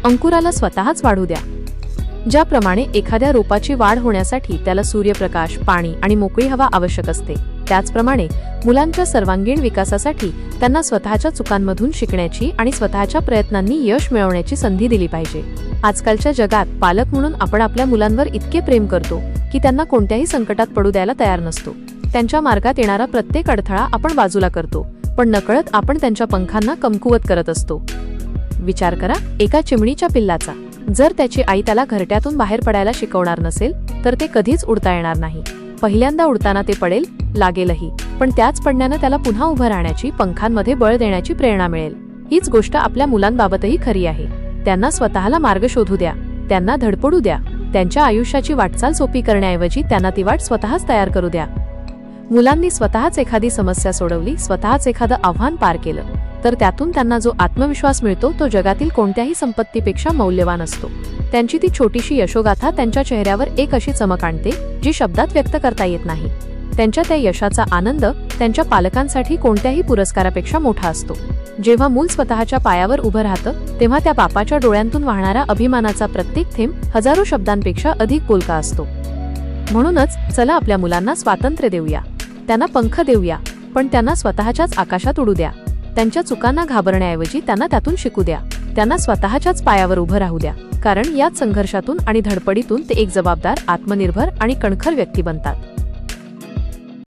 अंकुराला स्वतःच वाढू द्या. ज्याप्रमाणे एखाद्या रोपाची वाढ होण्यासाठी त्याला सूर्यप्रकाश, पाणी आणि मोकळी हवा आवश्यक असते, त्याचप्रमाणे मुलांच्या सर्वांगीण विकासासाठी त्यांना स्वतःच्या चुकांमधून शिकण्याची आणि स्वतःच्या प्रयत्नांनी यश मिळवण्याची संधी दिली पाहिजे. आजकालच्या जगात पालक म्हणून आपण आपल्या मुलांवर इतके प्रेम करतो की त्यांना कोणत्याही संकटात पडू द्यायला तयार नसतो. त्यांच्या मार्गात येणारा प्रत्येक अडथळा आपण बाजूला करतो, पण नकळत आपण त्यांच्या पंखांना कमकुवत करत असतो. विचार करा एका चिमणीच्या पिल्लाचा. जर त्याची आई त्याला घरट्यातून बाहेर पडायला शिकवणार नसेल तर ते कधीच उडता येणार नाही. पहिल्यांदा उडताना ते पडेल, लागेलही, पण त्याच पडण्यानं त्याला पुन्हा उभं राहण्याची, पंखांमध्ये बळ देण्याची प्रेरणा मिळेल. हीच गोष्ट आपल्या मुलांबाबतही खरी आहे. त्यांना स्वतःला मार्ग शोधू द्या, त्यांना धडपडू द्या. त्यांच्या आयुष्याची वाटचाल सोपी करण्याऐवजी त्यांना ती वाट स्वतःच तयार करू द्या. मुलांनी स्वतःच एखादी समस्या सोडवली, स्वतःच एखादं आव्हान पार केलं तर त्यातून त्यांना जो आत्मविश्वास मिळतो तो जगातील कोणत्याही संपत्तीपेक्षा मौल्यवान असतो. त्यांची ती छोटीशी यशोगाथा त्यांच्या चेहऱ्यावर एक अशी चमक आणते जी शब्दात व्यक्त करता येत नाही. त्यांच्या त्या यशाचा आनंद त्यांच्या पालकांसाठी कोणत्याही पुरस्कारापेक्षा मोठा असतो. जेव्हा मूल स्वतःच्या पायावर उभं राहतं तेव्हा त्या बापाच्या डोळ्यांतून वाहणारा अभिमानाचा प्रत्येक थेंब हजारो शब्दांपेक्षा अधिक बोलका असतो. म्हणूनच चला आपल्या मुलांना स्वातंत्र्य देऊया, त्यांना पंख देऊया, पण त्यांना स्वतःच्याच आकाशात उडू द्या. त्यांच्या चुकांना घाबरण्याऐवजी त्यांना त्यातून शिकू द्या. त्यांना स्वतःच्याच पायावर उभं राहू द्या, कारण याच संघर्षातून आणि धडपडीतून ते एक जबाबदार, आत्मनिर्भर आणि कणखर व्यक्ती बनतात.